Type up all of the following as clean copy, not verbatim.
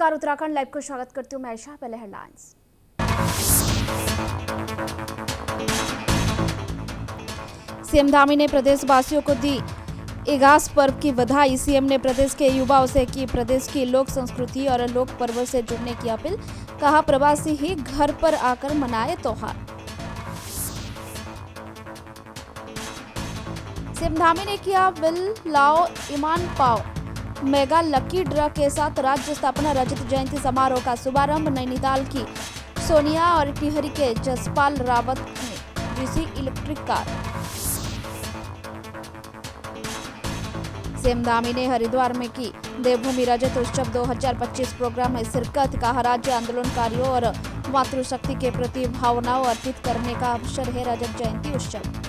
नमस्कार, उत्तराखंड लाइव को स्वागत करती हूँ मैं आयशा। पहले हेडलाइंस। सीएम धामी ने प्रदेशवासियों को दी इगास पर्व की बधाई। सीएम ने प्रदेश के युवाओं से की प्रदेश की लोक संस्कृति और लोक पर्व से जुड़ने की अपील। कहा, प्रवासी ही घर पर आकर मनाए त्योहार। सीएम धामी ने किया विल लाओ इनाम पाओ मेगा लकी ड्रा के साथ राज्य स्थापना रजत जयंती समारोह का शुभारंभ। नैनीताल की सोनिया और टिहरी के जसपाल रावत ने GC electric car. CM Dhami ने हरिद्वार में की देवभूमि रजत उत्सव 2025 प्रोग्राम में शिरकत। कहा, राज्य आंदोलनकारियों और मातृशक्ति के प्रति भावनाओं अर्पित करने का अवसर है रजत जयंती उत्सव।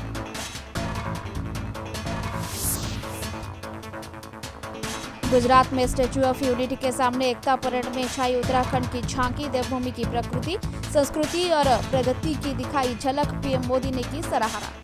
गुजरात में स्टैच्यू ऑफ यूनिटी के सामने एकता परेड में छाई उत्तराखंड की झांकी। देवभूमि की प्रकृति, संस्कृति और प्रगति की दिखाई झलक। पीएम मोदी ने की सराहना।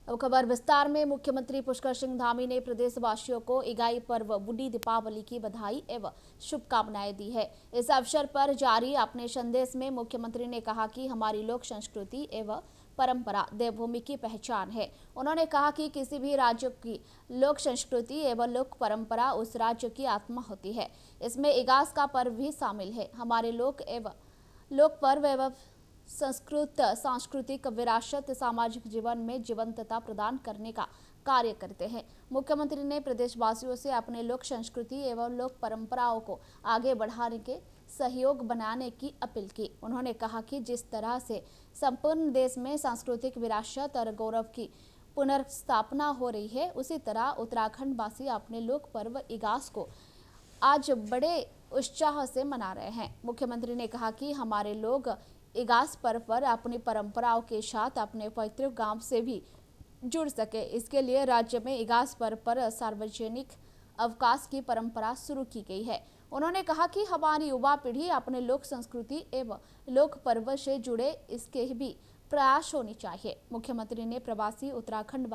अब खबर विस्तार में। मुख्यमंत्री पुष्कर सिंह धामी ने प्रदेशवासियों को इगाई पर्व बूढ़ी दीपावली की बधाई एवं शुभकामनाएं दी है। इस अवसर पर जारी अपने संदेश में मुख्यमंत्री ने कहा कि हमारी लोक संस्कृति एवं परंपरा देवभूमि की पहचान है। उन्होंने कहा कि किसी भी राज्य की लोक संस्कृति एवं लोक परंपरा उस राज्य की आत्मा होती है। इसमें इगास का पर्व भी शामिल है। हमारे लोक पर्व एवं सांस्कृतिक विरासत सामाजिक जीवन में जीवंतता प्रदान करने का कार्य करते हैं। मुख्यमंत्री ने प्रदेशवासियों से अपने लोक संस्कृति एवं लोक परंपराओं को आगे बढ़ाने के सहयोग बनाने की अपील की। उन्होंने कहा कि जिस तरह से संपूर्ण देश में सांस्कृतिक विरासत और गौरव की पुनर्स्थापना हो रही है, उसी तरह उत्तराखंड वासी अपने लोक पर्व इगास को आज बड़े उत्साह से मना रहे हैं। मुख्यमंत्री ने कहा कि हमारे लोग इगास पर्व पर अपनी परंपराओं के साथ अपने पैतृक गांव से भी जुड़ सके, इसके लिए राज्य में इगास पर्व पर सार्वजनिक अवकाश की परंपरा शुरू की गई है। उन्होंने कहा कि हमारी युवा पीढ़ी अपने लोक संस्कृति एवं लोक पर्व से जुड़े, इसके भी प्रयास होनी चाहिए। मुख्यमंत्री ने प्रवासी उत्तराखंड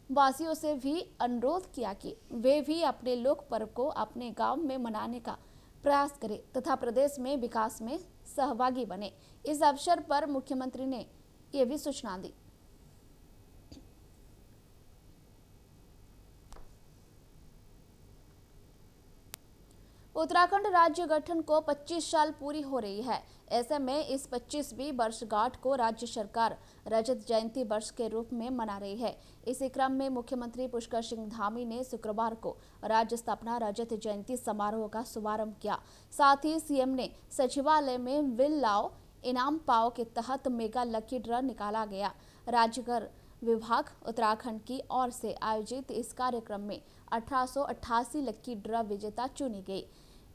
वासियों से भी अनुरोध किया कि वे भी अपने लोक पर्व को अपने गांव में मनाने का प्रयास करें तथा प्रदेश में विकास में सहभागी बने। इस अवसर पर मुख्यमंत्री ने यह भी सूचना दी। उत्तराखंड राज्य गठन को 25 साल पूरी हो रही है। ऐसे में इस 25वीं वर्षगांठ को राज्य सरकार रजत जयंती वर्ष के रूप में मना रही है। इसी क्रम में मुख्यमंत्री पुष्कर सिंह धामी ने शुक्रवार को राज्य स्थापना रजत जयंती समारोह का शुभारंभ किया। साथ ही सीएम ने सचिवालय में विल लाओ इनाम पाओ के तहत मेगा लकी ड्रा निकाला गया। राज्यकर विभाग उत्तराखंड की ओर से आयोजित इस कार्यक्रम में 1888 लकी ड्रा विजेता चुनी गई।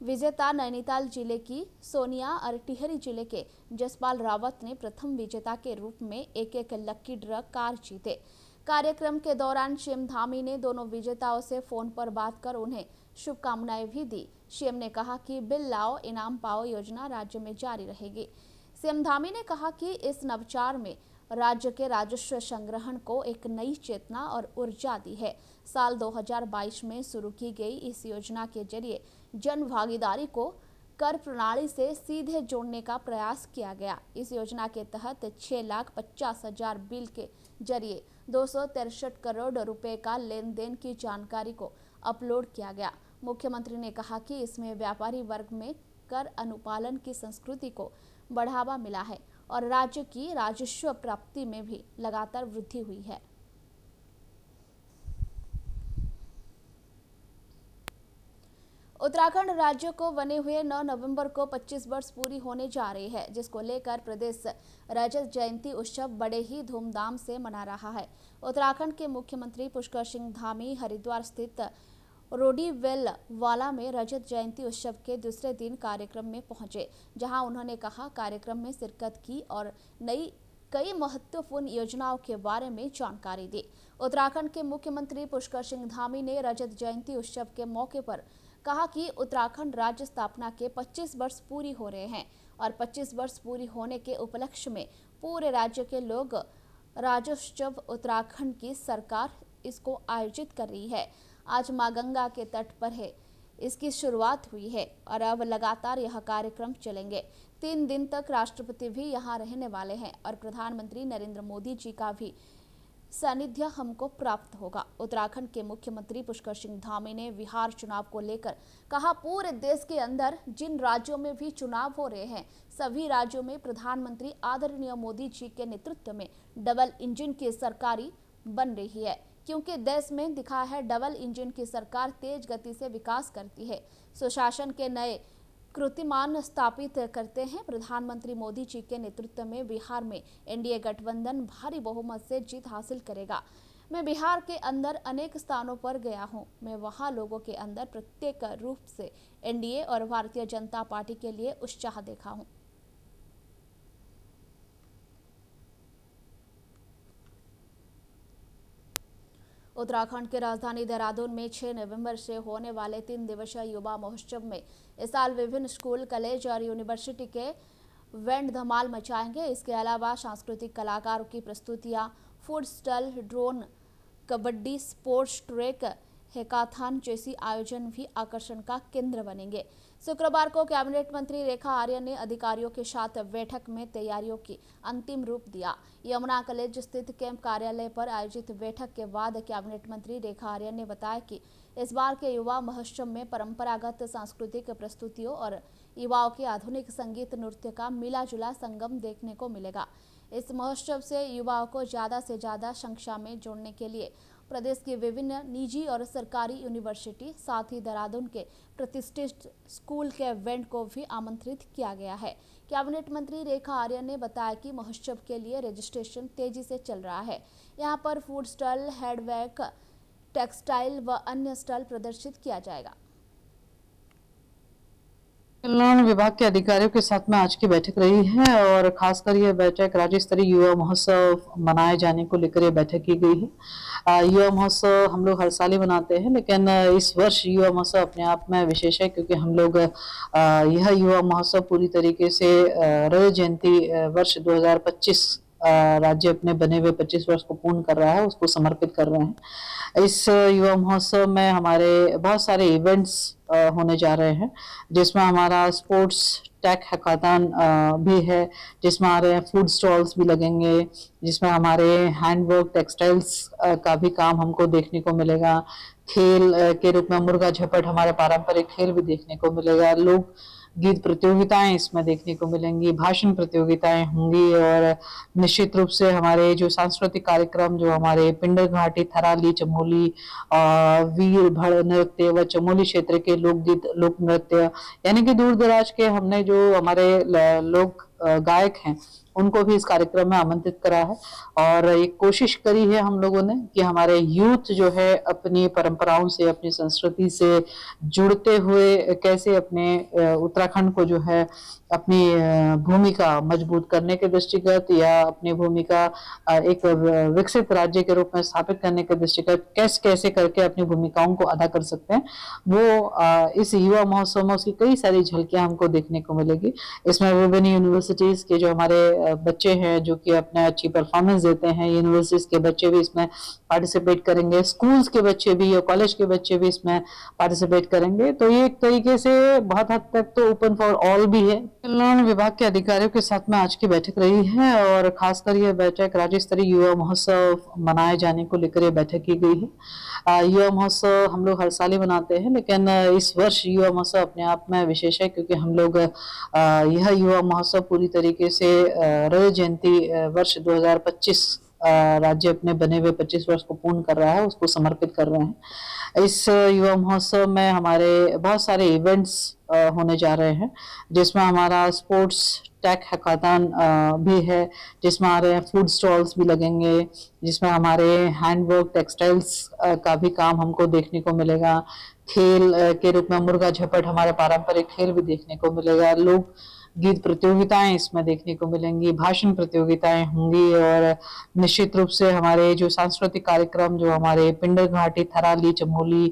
विजेता नैनीताल जिले की सोनिया और टिहरी जिले के जसपाल रावत ने प्रथम विजेता के रूप में एक लकी ड्रा कार जीते। कार्यक्रम के दौरान सीएम धामी ने दोनों विजेताओं से फोन पर बात कर उन्हें शुभकामनाएं भी दी। सीएम ने कहा कि बिल लाओ इनाम पाओ योजना राज्य में जारी रहेगी। सीएम धामी ने कहा कि इस नवाचार में राज्य के राजस्व संग्रहण को एक नई चेतना और ऊर्जा दी है। साल 2022 में शुरू की गई इस योजना के जरिए जन भागीदारी को कर प्रणाली से सीधे जोड़ने का प्रयास किया गया। इस योजना के तहत 6,50,000 बिल के जरिए 263 करोड़ रुपए का लेन देन की जानकारी को अपलोड किया गया। मुख्यमंत्री ने कहा कि इसमें व्यापारी वर्ग में कर अनुपालन की संस्कृति को बढ़ावा मिला है और राज्य की राजस्व प्राप्ति में भी लगातार वृद्धि हुई है। उत्तराखंड राज्य को बने हुए 9 नवंबर को 25 वर्ष पूरी होने जा रही है, जिसको लेकर प्रदेश रजत जयंती उत्सव बड़े ही धूमधाम से मना रहा है। उत्तराखंड के मुख्यमंत्री पुष्कर सिंह धामी हरिद्वार स्थित रोडीवेल वाला में रजत जयंती उत्सव के दूसरे दिन कार्यक्रम में पहुंचे, जहां उन्होंने कहा कार्यक्रम में शिरकत की और कई महत्वपूर्ण योजनाओं के बारे में जानकारी दी। उत्तराखंड के मुख्यमंत्री पुष्कर सिंह धामी ने रजत जयंती उत्सव के मौके पर कहा कि उत्तराखंड राज्य स्थापना के 25 वर्ष पूरी हो रहे हैं और 25 वर्ष पूरी होने के उपलक्ष्य में पूरे राज्य के लोग राज्योत्सव उत्तराखंड की सरकार इसको आयोजित कर रही है। आज मां गंगा के तट पर है इसकी शुरुआत हुई है और अब लगातार यह कार्यक्रम चलेंगे। 3 दिन तक राष्ट्रपति भी यहाँ रहने वाले हैं और प्रधानमंत्री नरेंद्र मोदी जी का भी सानिध्य हमको प्राप्त होगा। उत्तराखंड के मुख्यमंत्री पुष्कर सिंह धामी ने बिहार चुनाव को लेकर कहा, पूरे देश के अंदर जिन राज्यों में भी चुनाव हो रहे हैं सभी राज्यों में प्रधानमंत्री आदरणीय मोदी जी के नेतृत्व में डबल इंजन की सरकारी बन रही है, क्योंकि देश में दिखा है डबल इंजन की सरकार तेज गति से विकास करती है, सुशासन के नए कीर्तिमान स्थापित करते हैं। प्रधानमंत्री मोदी जी के नेतृत्व में बिहार में एनडीए गठबंधन भारी बहुमत से जीत हासिल करेगा। मैं बिहार के अंदर अनेक स्थानों पर गया हूं, मैं वहां लोगों के अंदर प्रत्येक रूप से एनडीए और भारतीय जनता पार्टी के लिए उत्साह देखा हूं। उत्तराखंड के राजधानी देहरादून में 6 नवंबर से होने वाले 3 दिवसीय युवा महोत्सव में इस साल विभिन्न स्कूल, कॉलेज और यूनिवर्सिटी के बैंड धमाल मचाएंगे। इसके अलावा सांस्कृतिक कलाकारों की प्रस्तुतियां, food stall, drone, kabaddi, sports track, hackathon जैसी आयोजन भी आकर्षण का केंद्र बनेंगे। शुक्रवार को कैबिनेट मंत्री रेखा आर्य ने अधिकारियों के साथ बैठक में तैयारियों की अंतिम रूप दिया। यमुना कॉलेज स्थित कैंप कार्यालय पर आयोजित बैठक के बाद कैबिनेट मंत्री रेखा आर्य ने बताया कि इस बार के युवा महोत्सव में परंपरागत सांस्कृतिक प्रस्तुतियों और युवाओं के आधुनिक संगीत नृत्य का मिला जुला संगम देखने को मिलेगा। इस महोत्सव से युवाओं को ज्यादा से ज्यादा संख्या में जोड़ने के लिए प्रदेश की विभिन्न निजी और सरकारी यूनिवर्सिटी, साथ ही देहरादून के प्रतिष्ठित स्कूल के इवेंट को भी आमंत्रित किया गया है। कैबिनेट मंत्री रेखा आर्य ने बताया कि महोत्सव के लिए रजिस्ट्रेशन तेजी से चल रहा है। यहां पर फूड स्टॉल, हैंडबैग, टेक्सटाइल व अन्य स्टॉल प्रदर्शित किया जाएगा। कल्याण विभाग के अधिकारियों के साथ में आज की बैठक रही है और खासकर यह बैठक राज्य स्तरीय युवा महोत्सव मनाए जाने को लेकर यह बैठक की गई है। युवा महोत्सव हम लोग हर साल ही मनाते हैं, लेकिन इस वर्ष युवा महोत्सव अपने आप में विशेष है क्योंकि हम लोग यह युवा महोत्सव पूरी तरीके से रजत जयंती वर्ष 2025 राज्य अपने बने हुए 25 वर्ष को पूर्ण कर रहा है, उसको समर्पित कर रहे हैं। इस युवा महोत्सव में हमारे बहुत सारे इवेंट्स होने जा रहे हैं, जिसमें हमारा स्पोर्ट्स टेक हैकाथन भी है, जिसमें हमारे फूड स्टॉल्स भी लगेंगे, जिसमें हमारे हैंडवर्क टेक्सटाइल्स का भी काम हमको देखने को मिलेगा। खेल के रूप में मुर्गा झपट, हमारे पारंपरिक खेल भी देखने को मिलेगा। लोग गीत प्रतियोगिताएं इसमें देखने को मिलेंगी, भाषण प्रतियोगिताएं होंगी और निश्चित रूप से हमारे जो सांस्कृतिक कार्यक्रम जो हमारे पिंडर घाटी, थराली, चमोली, वीर भड़ नृत्य व चमोली क्षेत्र के लोकगीत, लोक नृत्य, यानी कि दूर दराज के हमने जो हमारे लोक गायक हैं उनको भी इस कार्यक्रम में आमंत्रित करा है। और एक कोशिश करी है हम लोगों ने कि हमारे यूथ जो है अपनी परंपराओं से, अपनी संस्कृति से जुड़ते हुए कैसे अपने उत्तराखंड को जो है अपनी भूमिका मजबूत करने के दृष्टिगत या अपनी भूमिका एक विकसित राज्य के रूप में स्थापित करने के दृष्टिगत कैसे कैसे करके अपनी भूमिकाओं को अदा कर सकते हैं, वो इस युवा महोत्सव में उसकी कई सारी झलकियां हमको देखने को मिलेगी। इसमें विभिन्न यूनिवर्सिटीज के जो हमारे बच्चे हैं जो कि अपने अच्छी परफॉर्मेंस देते हैं, यूनिवर्सिटीज के बच्चे भी इसमें पार्टिसिपेट करेंगे, स्कूल्स के बच्चे भी या कॉलेज के बच्चे भी इसमें पार्टिसिपेट करेंगे। तो ये एक तरीके से बहुत हद तक तो ओपन फॉर ऑल भी है। कल्याण विभाग के अधिकारियों के साथ में आज की बैठक रही है और खासकर यह बैठक राज्य स्तरीय युवा महोत्सव मनाए जाने को लेकर यह बैठक की गई है। युवा महोत्सव हम लोग हर साल ही मनाते हैं, लेकिन इस वर्ष युवा महोत्सव अपने आप में विशेष है क्योंकि हम लोग यह युवा महोत्सव पूरी तरीके से रजत जयंती वर्ष 2025 राज्य अपने बने हुए 25 वर्ष को पूर्ण कर रहा है, उसको समर्पित कर रहे हैं। इस युवा महोत्सव में हमारे बहुत सारे इवेंट्स होने जा रहे हैं, जिसमें हमारा स्पोर्ट्स टेक हैकाथन भी है, जिसमें हमारे फूड स्टॉल्स भी लगेंगे, जिसमें हमारे हैंडवर्क टेक्सटाइल्स का भी काम हमको देखने को मिलेगा। खेल के रूप में मुर्गा झपट, हमारे पारंपरिक खेल भी देखने को मिलेगा। लोग गीत प्रतियोगिताएं इसमें देखने को मिलेंगी, भाषण प्रतियोगिताएं होंगी और निश्चित रूप से हमारे जो सांस्कृतिक कार्यक्रम जो हमारे पिंडर घाटी, थराली, चमोली,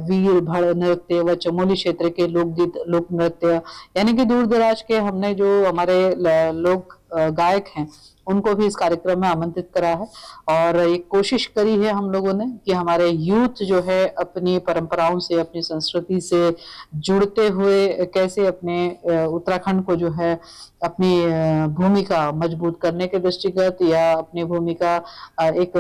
वीर भड़ नृत्य व चमोली क्षेत्र के लोकगीत, लोक नृत्य, यानी कि दूर दराज के हमने जो हमारे लोक गायक हैं उनको भी इस कार्यक्रम में आमंत्रित करा है। और एक कोशिश करी है हम लोगों ने कि हमारे यूथ जो है अपनी परंपराओं से, अपनी संस्कृति से जुड़ते हुए कैसे अपने उत्तराखंड को जो है अपनी भूमिका मजबूत करने के दृष्टिगत या अपनी भूमिका एक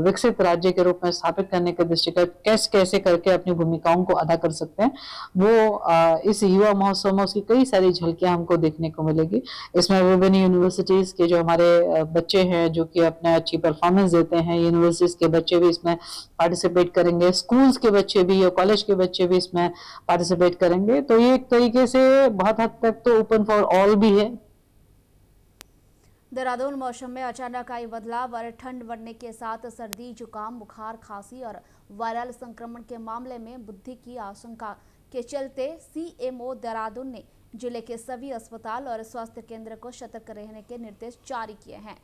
विकसित राज्य के रूप में स्थापित करने के दृष्टिगत कैसे कैसे करके अपनी भूमिकाओं को अदा कर सकते हैं, वो इस युवा महोत्सव में उसकी कई सारी झलकियां हमको देखने को मिलेगी। इसमें विभिन्न यूनिवर्सिटीज के जो हमारे बच्चे हैं जो कि अपने अच्छी परफॉर्मेंस देते हैं, यूनिवर्सिटीज के बच्चे भी इसमें पार्टिसिपेट करेंगे, स्कूल्स के बच्चे भी या कॉलेज के बच्चे भी इसमें पार्टिसिपेट करेंगे। तो ये एक तरीके से बहुत हद तक तो ओपन फॉर ऑल भी है। देहरादून मौसम में अचानक आई बदलाव और ठंड बढ़ने के साथ सर्दी, जुकाम, बुखार, खांसी और वायरल संक्रमण के मामले में वृद्धि की आशंका के चलते सीएमओ देहरादून ने जिले के सभी अस्पताल और स्वास्थ्य केंद्र को सतर्क रहने के निर्देश जारी किए हैं।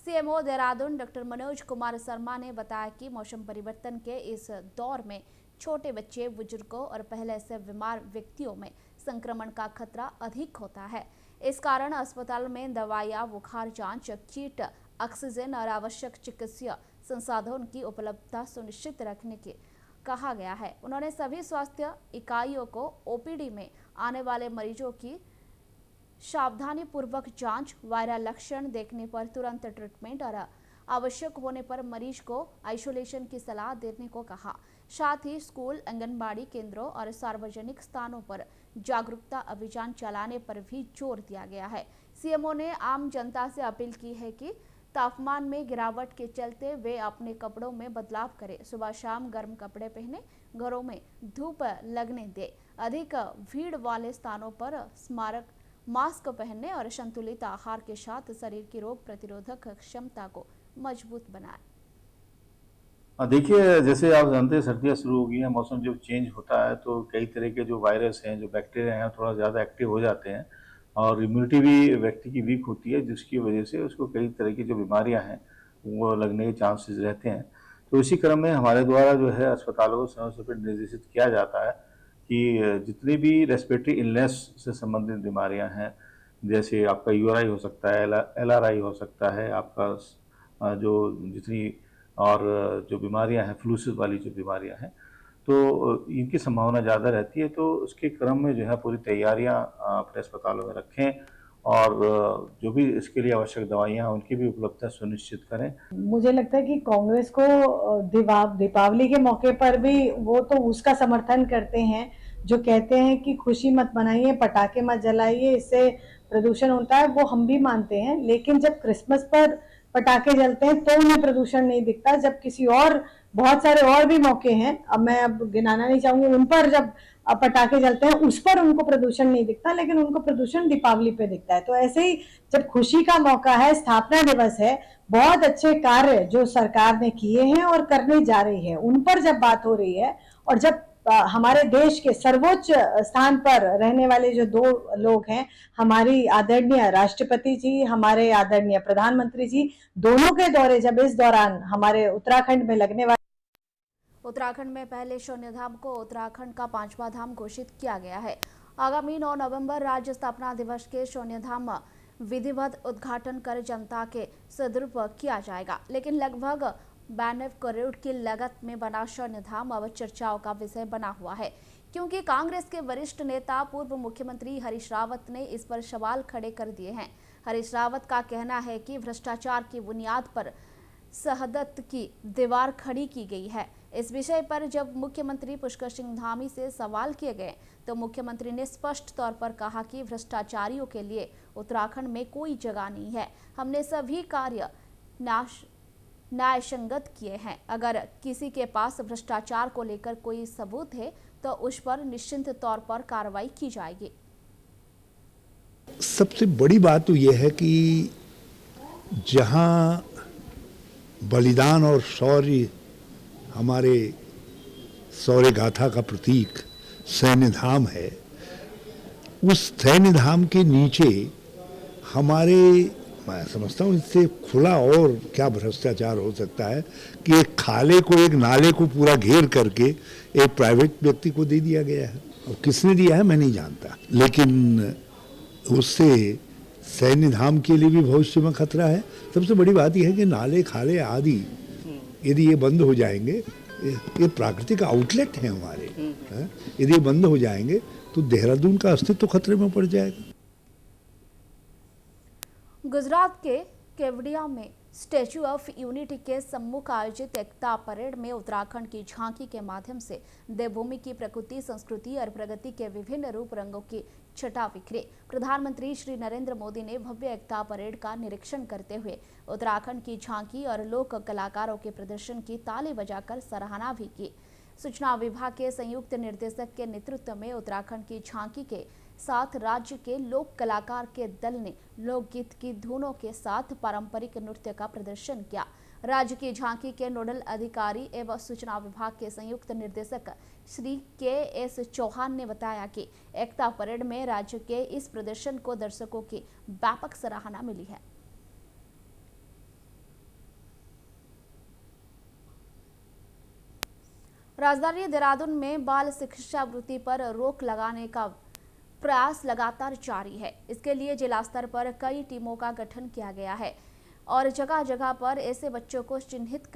सीएमओ देहरादून डॉक्टर मनोज कुमार शर्मा ने बताया कि मौसम परिवर्तन के इस दौर में छोटे बच्चे, बुजुर्गों और पहले से बीमार व्यक्तियों में संक्रमण का खतरा अधिक होता है। इस कारण अस्पताल में दवाइयां, बुखार जांच किट, ऑक्सीजन और आवश्यक चिकित्सीय संसाधनों की उपलब्धता सुनिश्चित रखने के कहा गया है। उन्होंने सभी स्वास्थ्य इकाइयों को ओपीडी में आने वाले मरीजों की सावधानी पूर्वक जांच, वायरल लक्षण देखने पर तुरंत ट्रीटमेंट और आवश्यक होने पर मरीज को आइसोलेशन की सलाह देने को कहा। साथ ही स्कूल, आंगनबाड़ी केंद्रों और सार्वजनिक स्थानों पर जागरूकता अभियान चलाने पर भी जोर दिया गया है। सीएमओ ने आम जनता से अपील की है कि तापमान में गिरावट के चलते वे अपने कपड़ों में बदलाव करें, सुबह शाम गर्म कपड़े पहने, घरों में धूप लगने दे, अधिक भीड़ वाले स्थानों पर स्मारक मास्क पहनने और संतुलित आहार के साथ शरीर की रोग प्रतिरोधक क्षमता को मजबूत बनाए। देखिए, जैसे आप जानते हैं सर्दियाँ शुरू हो गई हैं, मौसम जब चेंज होता है तो कई तरह के जो वायरस हैं, जो बैक्टीरिया हैं, थोड़ा ज़्यादा एक्टिव हो जाते हैं और इम्यूनिटी भी व्यक्ति की वीक होती है, जिसकी वजह से उसको कई तरह की जो बीमारियां हैं वो लगने के चांसेस रहते हैं। तो इसी क्रम में हमारे द्वारा जो है अस्पतालों को समय समय पर निर्देशित किया जाता है कि जितनी भी रेस्पिरेटरी इलनेस से संबंधित बीमारियां हैं, जैसे आपका यूआरआई हो सकता है, एलआरआई हो सकता है, आपका जो जितनी और जो बीमारियां हैं, फ्लूसिस वाली जो बीमारियां हैं, तो इनकी संभावना ज़्यादा रहती है। तो उसके क्रम में जो है पूरी तैयारियां अपने अस्पतालों में रखें और जो भी इसके लिए आवश्यक दवाइयां हैं उनकी भी उपलब्धता सुनिश्चित करें। मुझे लगता है कि कांग्रेस को दीपावली के मौके पर भी वो तो उसका समर्थन करते हैं, जो कहते हैं कि खुशी मत मनाइए, पटाखे मत जलाइए, इससे प्रदूषण होता है, वो हम भी मानते हैं। लेकिन जब क्रिसमस पर पटाखे जलते हैं तो उन्हें प्रदूषण नहीं दिखता, जब किसी और बहुत सारे और भी मौके हैं, अब मैं गिनाना नहीं चाहूंगी, उन पर जब पटाखे जलते हैं उस पर उनको प्रदूषण नहीं दिखता, लेकिन उनको प्रदूषण दीपावली पे दिखता है। तो ऐसे ही जब खुशी का मौका है, स्थापना दिवस है, बहुत अच्छे कार्य जो सरकार ने किए हैं और करने जा रही है, उन पर जब बात हो रही है और जब हमारे देश के सर्वोच्च स्थान पर रहने वाले जो दो लोग हैं, हमारी आदरणीय राष्ट्रपति जी, हमारे आदरणीय प्रधानमंत्री जी, दोनों के दौरे जब इस दौरान हमारे उत्तराखंड में लगने वाले उत्तराखंड में पहले शून्य धाम को उत्तराखंड का 5वां धाम घोषित किया गया है। आगामी 9 नवंबर राज्य स्थापना दिवस के शून्य धाम विधिवत उद्घाटन कर जनता के सदुपयोग किया जाएगा, लेकिन लगभग 92 करोड़ की लागत में बना शून्य धाम अब चर्चाओं का विषय बना हुआ है, क्योंकि कांग्रेस के वरिष्ठ नेता पूर्व मुख्यमंत्री हरीश रावत ने इस पर सवाल खड़े कर दिए हैं। हरीश रावत का कहना है कि भ्रष्टाचार की बुनियाद पर शहादत की दीवार खड़ी की गई है। इस विषय पर जब मुख्यमंत्री पुष्कर सिंह धामी से सवाल किए गए तो मुख्यमंत्री ने स्पष्ट तौर पर कहा कि भ्रष्टाचारियों के लिए उत्तराखंड में कोई जगह नहीं है। हमने सभी कार्य न्यायसंगत किए हैं। अगर किसी के पास भ्रष्टाचार को लेकर कोई सबूत है तो उस पर निश्चित तौर पर कार्रवाई की जाएगी। सबसे बड़ी बात तो यह है कि जहां बलिदान और शौर्य, हमारे शौर्य गाथा का प्रतीक सैन्य धाम है, उस सैन्य धाम के नीचे हमारे, मैं समझता हूँ इससे खुला और क्या भ्रष्टाचार हो सकता है कि एक खाले को, एक नाले को पूरा घेर करके एक प्राइवेट व्यक्ति को दे दिया गया है। और किसने दिया है मैं नहीं जानता, लेकिन उससे सैन्य धाम के लिए भी भविष्य में खतरा है। सबसे बड़ी बात यह है कि नाले खाले आदि यदि ये बंद हो जाएंगे, ये प्राकृतिक आउटलेट हैं हमारे, हैं? यदि ये बंद हो जाएंगे तो देहरादून का अस्तित्व खतरे में पड़ जाएगा। गुजरात के केवड़िया में स्टैच्यू ऑफ यूनिटी के सम्मुख आयोजित एकता परेड में उत्तराखंड की झांकी के माध्यम से देवभूमि की प्रकृति, संस्कृति और प्रगति के विभिन्न रूप रंगों की छटा बिखरी। प्रधानमंत्री श्री नरेंद्र मोदी ने भव्य एकता परेड का निरीक्षण करते हुए उत्तराखंड की झांकी और लोक कलाकारों के प्रदर्शन की ताली बजाकर सराहना भी की। सूचना विभाग के संयुक्त निर्देशक के नेतृत्व में उत्तराखंड की झांकी के साथ राज्य के लोक कलाकार के दल ने लोकगीत की धुनों के साथ पारंपरिक नृत्य का प्रदर्शन किया। राज्य की झांकी के नोडल अधिकारी एवं सूचना विभाग के संयुक्त निर्देशक श्री के.एस. चौहान ने बताया कि एकता परेड में राज्य के इस प्रदर्शन को दर्शकों की व्यापक सराहना मिली है। राजधानी देहरादून में बाल शिक्षावृत्ति पर रोक लगाने का प्रयास लगातार जारी है। इसके लिए जिला स्तर पर कई टीमों का गठन किया गया है और जगह जगह पर ऐसे बच्चों को चिन्हित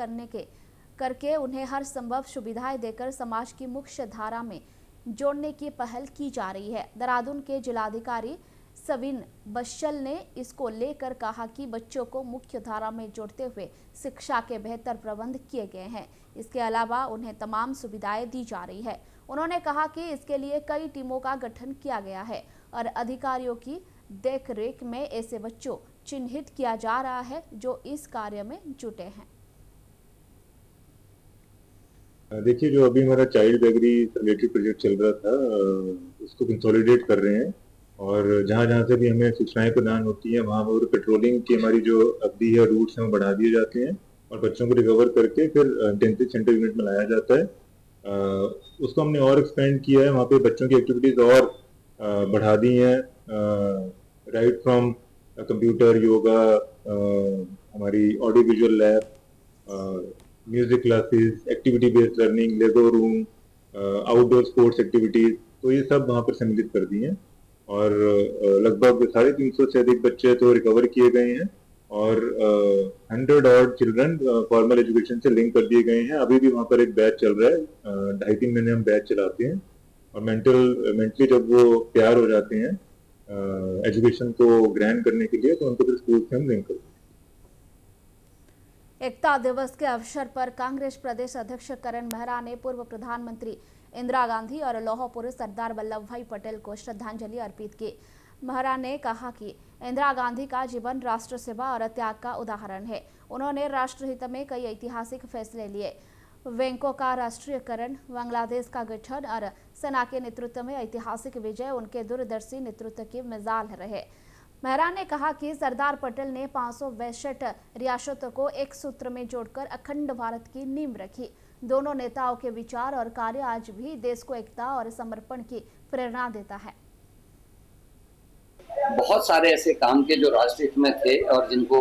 करके उन्हें हर संभव सुविधाएं देकर समाज की मुख्य धारा में जोड़ने की पहल की जा रही है। देहरादून के जिलाधिकारी सविन बशल ने इसको लेकर कहा कि बच्चों को मुख्य धारा में जोड़ते हुए शिक्षा के बेहतर प्रबंध किए गए हैं। इसके अलावा उन्हें तमाम सुविधाएं दी जा रही है। उन्होंने कहा कि इसके लिए कई टीमों का गठन किया गया है और अधिकारियों की देखरेख में ऐसे बच्चों चिन्हित किया जा रहा है जो इस कार्य में जुटे हैं। देखिए, जो अभी हमारा चाइल्ड एग्री रिलेटेड प्रोजेक्ट चल रहा था, उसको कंसोलिडेट कर रहे हैं और जहाँ जहाँ से भी हमें सूचनाएं प्रदान होती हैं वहाँ पर पेट्रोलिंग की हमारी जो अवधि है, रूट्स हैं, वो बढ़ा दिए जाते हैं और बच्चों को रिकवर करके फिर इंटेंसिव सेंटर यूनिट में लाया जाता है। उसको हमने और एक्सपेंड किया है, वहाँ पे बच्चों की एक्टिविटीज और बढ़ा दी हैं, राइट फ्रॉम कंप्यूटर, योगा, हमारी audio visual lab, music classes, activity based learning, Lego room, outdoor sports activities, तो ये सब वहाँ पर सम्मिलित कर दी हैं और लगभग 350 से अधिक बच्चे तो रिकवर किए गए हैं और 100 ऑड चिल्ड्रन फॉर्मल एजुकेशन से लिंक कर दिए गए हैं। अभी भी वहाँ पर एक बैच चल रहा है, 2.5-3 महीने हम बैच चलाते हैं और मेंटली जब वो तैयार हो जाते हैं एजुकेशन को ग्रहण करने के लिए, तो उनको फिर स्कूल से हम लिंक करते हैं। एकता दिवस के अवसर पर कांग्रेस प्रदेश अध्यक्ष करण मेहरा ने पूर्व प्रधानमंत्री इंदिरा गांधी और लौह पुरुष सरदार वल्लभ भाई पटेल को श्रद्धांजलि अर्पित की। मेहरा ने कहा कि इंदिरा गांधी का जीवन राष्ट्र सेवा और त्याग का उदाहरण है। उन्होंने राष्ट्रहित में कई ऐतिहासिक फैसले लिए। बैंकों का राष्ट्रीयकरण, बांग्लादेश का गठन और सेना के नेतृत्व में ऐतिहासिक विजय उनके दूरदर्शी नेतृत्व की मिसाल रहे। मेहरा ने कहा कि सरदार पटेल ने 562 रियासतों को एक सूत्र में जोड़कर अखंड भारत की नींव रखी। दोनों नेताओं के विचार और कार्य आज भी देश को एकता और समर्पण की प्रेरणा देता है। बहुत सारे ऐसे काम के जो राष्ट्रहित में थे और जिनको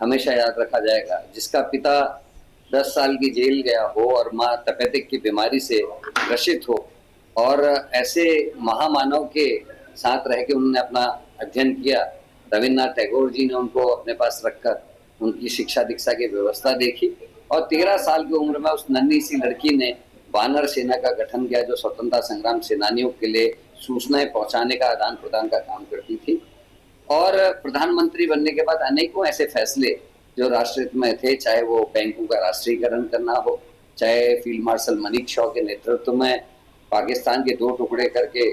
हमेशा याद रखा जाएगा। जिसका पिता 10 साल की जेल गया हो और माँ तपेदिक की बीमारी से ग्रसित हो और ऐसे महामानव के साथ रह के उन्होंने अपना अध्ययन किया। रविन्द्रनाथ टैगोर जी ने उनको अपने पास रखकर उनकी शिक्षा दीक्षा की व्यवस्था देखी और 13 साल की उम्र में उस नन्ही सी लड़की ने वानर सेना का गठन किया जो स्वतंत्रता संग्राम सेनानियों के लिए सूचनाएं पहुंचाने का, आदान प्रदान का काम करती थी। और प्रधानमंत्री बनने के बाद अनेकों ऐसे फैसले जो राष्ट्रहित में थे, चाहे वो बैंकों का राष्ट्रीयकरण करना हो, चाहे फील्ड मार्शल मनिक शॉ के नेतृत्व में पाकिस्तान के 2 टुकड़े करके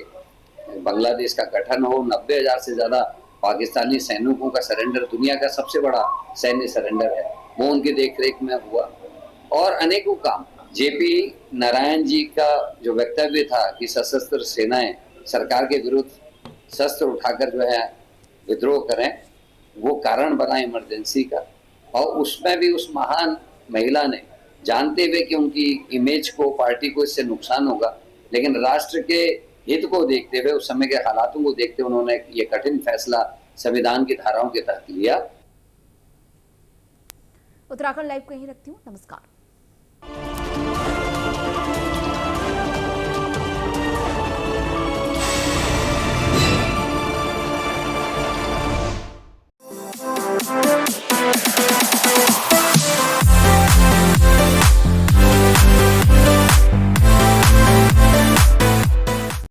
बांग्लादेश का गठन हो, 90,000 से ज्यादा पाकिस्तानी सैनिकों का सरेंडर, दुनिया का सबसे बड़ा सैन्य सरेंडर है, वो उनकी देखरेख में हुआ। और अनेकों काम, जेपी नारायण जी का जो वक्तव्य था कि सशस्त्र सेनाएं सरकार के विरुद्ध शस्त्र उठाकर जो है विद्रोह करें, वो कारण बना इमरजेंसी का। और उसमें भी उस महान महिला ने, जानते हुए कि उनकी इमेज को, पार्टी को इससे नुकसान होगा, लेकिन राष्ट्र के हित को देखते हुए, उस समय के हालातों को देखते हुए उन्होंने ये कठिन फैसला संविधान की धाराओं के तहत लिया। उत्तराखंड लाइव को यहीं रखती हूँ। नमस्कार। है।